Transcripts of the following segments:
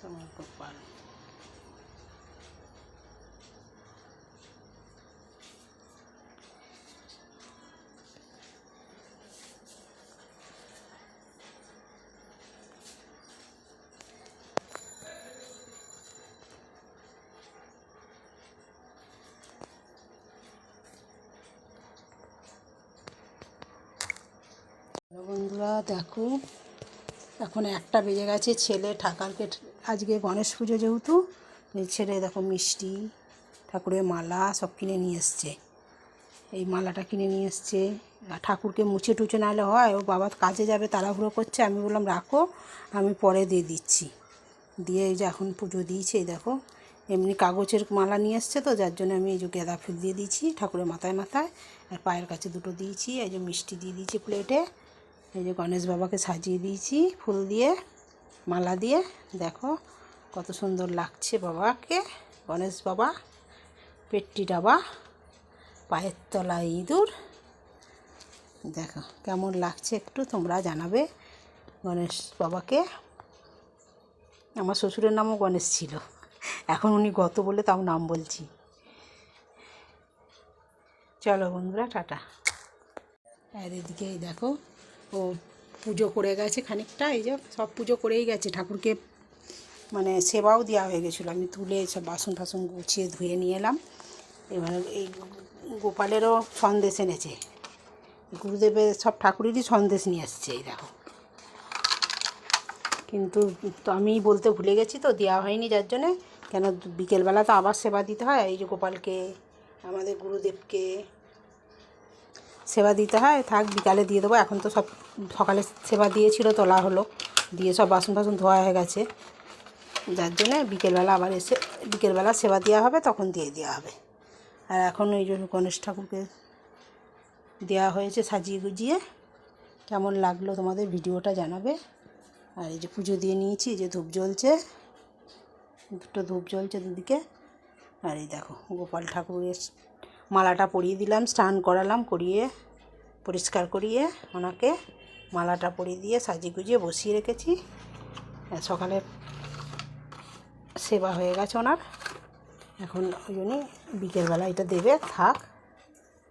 তোমার গোপাল বন্ধুরা দেখো, এখন 1টা বেজে গেছে। ছেলে ঠাকুরকে আজকে গণেশ পুজো, যেহেতু এই ছেলে দেখো মিষ্টি, ঠাকুরের মালা সব কিনে নিয়ে এসছে। এই মালাটা কিনে নিয়ে এসছে। ঠাকুরকে মুছে টুচে নাহলে হয়, ও বাবা কাজে যাবে, তাড়াহুড়ো করছে। আমি বললাম রাখো, আমি পরে দিয়ে দিচ্ছি। দিয়ে এই যে এখন পুজো দিয়েছে। এই দেখো এমনি কাগজের মালা নিয়ে এসছে, তো যার জন্য আমি এই যে গাঁদা ফুল দিয়ে দিয়েছি ঠাকুরের মাথায় মাথায়, আর পায়ের কাছে 2টো দিয়েছি। এই যে মিষ্টি দিয়ে দিয়েছি প্লেটে। এই যে গণেশ বাবাকে সাজিয়ে দিয়েছি ফুল দিয়ে, মালা দিয়ে। দেখো কত সুন্দর লাগছে বাবাকে। গণেশ বাবা, পেট্টি ডাবা, পায়ের তলায় ইঁদুর। দেখো কেমন লাগছে একটু তোমরা জানাবে গণেশ বাবাকে। আমার শ্বশুরের নামও গণেশ ছিল, এখন উনি গত বলে তাও নাম বলছি। চলো বন্ধুরা, টাটা। আর এদিকে এই দেখো, ও পুজো করে গেছে খানিকটা। এই যে সব পুজো করেই গেছে, ঠাকুরকে মানে সেবাও দেওয়া হয়ে গেছিলো। আমি তুলে সব বাসন টাসন গুছিয়ে ধুয়ে নিয়ে এলাম। এবার এই গোপালেরও সন্দেশ এনেছে, গুরুদেবের সব ঠাকুরেরই সন্দেশ নিয়ে আসছে। এই দেখো, কিন্তু তো আমি বলতে ভুলে গেছি, তো দেওয়া হয়নি, যার জন্যে। কেন বিকেলবেলা তো আবার সেবা দিতে হয়। এই যে গোপালকে, আমাদের গুরুদেবকে সেবা দিতে হয়। থাক, বিকালে দিয়ে দেবো। এখন তো সব সকালে সেবা দিয়েছিল, তোলা হলো, দিয়ে সব বাসন টাসন ধোয়া হয়ে গেছে, যার জন্যে বিকেলবেলা আবার এসে বিকেলবেলা সেবা দেওয়া হবে, তখন দিয়ে দেওয়া হবে। আর এখন ওই জন্য গণেশ ঠাকুরকে দেওয়া হয়েছে সাজিয়ে গুজিয়ে। কেমন লাগলো তোমাদের ভিডিওটা জানাবে। আর এই যে পুজো দিয়ে নিয়েছি, যে ধূপ জ্বলছে, 2টো ধূপ জ্বলছে দুদিকে। আর এই দেখো গোপাল ঠাকুরের মালাটা পরিয়ে দিলাম, স্নান করালাম, করিয়ে পরিষ্কার করিয়ে ওনাকে মালাটা পরিয়ে দিয়ে সাজিয়ে গুজিয়ে বসিয়ে রেখেছি। সকালে সেবা হয়ে গেছে ওনার। এখন ওই জন্যই বিকেলবেলা এটা দেবে, থাক,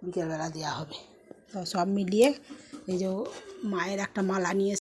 বিকেলবেলা দেওয়া হবে। তো সব মিলিয়ে এই যে মায়ের একটা মালা নিয়ে